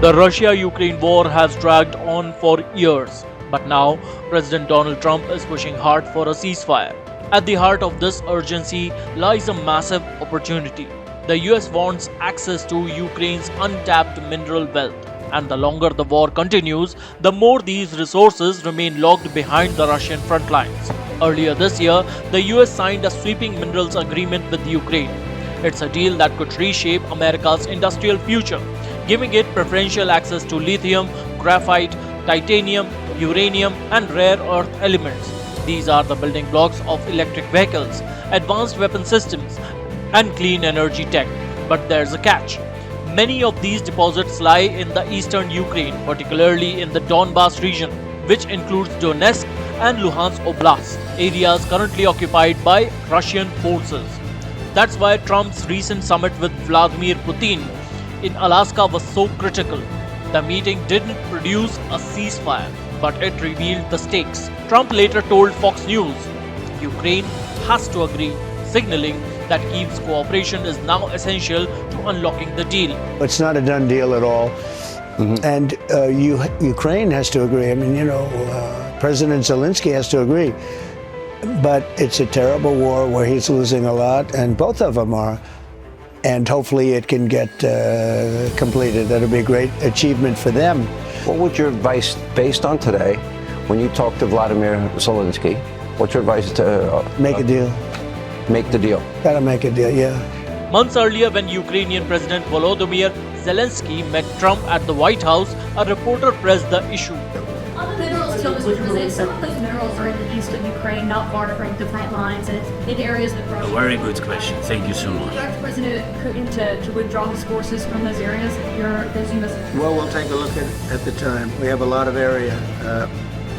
The Russia-Ukraine war has dragged on for years, but now President Donald Trump is pushing hard for a ceasefire. At the heart of this urgency lies a massive opportunity. The US wants access to Ukraine's untapped mineral wealth, and the longer the war continues, the more these resources remain locked behind the Russian front lines. Earlier this year, the US signed a sweeping minerals agreement with Ukraine. It's a deal that could reshape America's industrial future, giving it preferential access to lithium, graphite, titanium, uranium, and rare earth elements. These are the building blocks of electric vehicles, advanced weapon systems, and clean energy tech. But there's a catch. Many of these deposits lie in the eastern Ukraine, particularly in the Donbas region, which includes Donetsk and Luhansk Oblast, areas currently occupied by Russian forces. That's why Trump's recent summit with Vladimir Putin in Alaska was so critical. The meeting didn't produce a ceasefire, but it revealed the stakes. Trump later told Fox News, Ukraine has to agree, signaling that Kyiv's cooperation is now essential to unlocking the deal. It's not a done deal at all. And Ukraine has to agree. I mean, President Zelensky has to agree. But it's a terrible war where he's losing a lot, and both of them are. And hopefully it can get completed. That'll be a great achievement for them. What would your advice, based on today, when you talk to Vladimir Zelensky, what's your advice to... Make a deal. Make the deal. Gotta make a deal, yeah. Months earlier, when Ukrainian President Volodymyr Zelensky met Trump at the White House, a reporter pressed the issue. On the minerals deal, Mr. President, some of those minerals are in the east of Ukraine, not far from the front lines, and in areas that Russia... A very good question. Thank you so much. Direct President Putin to withdraw his forces from those areas. Those U.S. Well, we'll take a look at the time. We have a lot of area.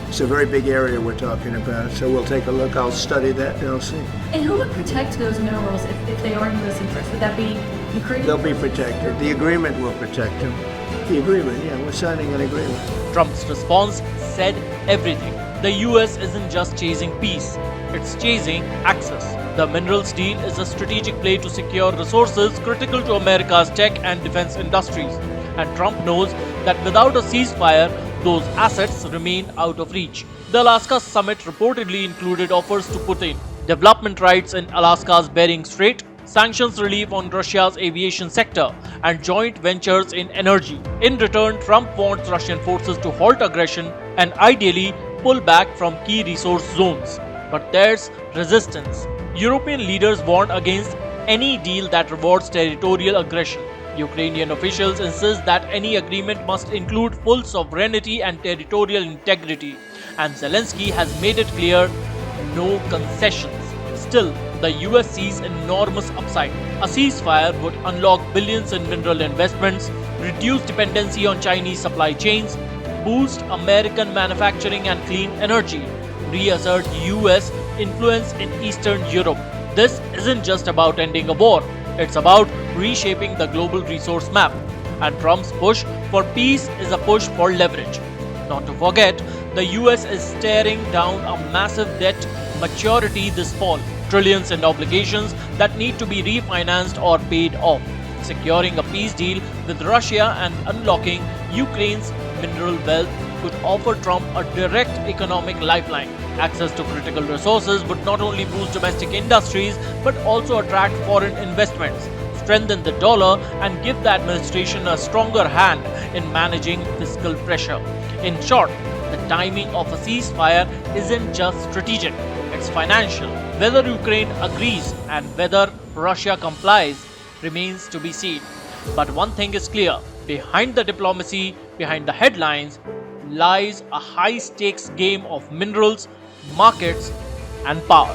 It's a very big area we're talking about, so we'll take a look. I'll study that and I'll see. And who would protect those minerals if they are in U.S. interest? Would that be Ukraine? They'll be protected. The agreement will protect them. The agreement, yeah, we're signing an agreement. Trump's response said everything. The US isn't just chasing peace, it's chasing access. The minerals deal is a strategic play to secure resources critical to America's tech and defense industries. And Trump knows that without a ceasefire, those assets remain out of reach. The Alaska summit reportedly included offers to Putin, development rights in Alaska's Bering Strait, sanctions relief on Russia's aviation sector, and joint ventures in energy. In return, Trump wants Russian forces to halt aggression and ideally pull back from key resource zones. But there's resistance. European leaders warn against any deal that rewards territorial aggression. Ukrainian officials insist that any agreement must include full sovereignty and territorial integrity. And Zelensky has made it clear, no concessions. Still, the US sees enormous upside. A ceasefire would unlock billions in mineral investments, reduce dependency on Chinese supply chains, boost American manufacturing and clean energy, reassert US influence in Eastern Europe. This isn't just about ending a war, it's about reshaping the global resource map. And Trump's push for peace is a push for leverage. Not to forget, the US is staring down a massive debt maturity this fall. Trillions in obligations that need to be refinanced or paid off. Securing a peace deal with Russia and unlocking Ukraine's mineral wealth could offer Trump a direct economic lifeline. Access to critical resources would not only boost domestic industries but also attract foreign investments, strengthen the dollar, and give the administration a stronger hand in managing fiscal pressure. In short, the timing of a ceasefire isn't just strategic, it's financial. Whether Ukraine agrees and whether Russia complies remains to be seen. But one thing is clear, behind the diplomacy, behind the headlines, lies a high-stakes game of minerals, markets, and power.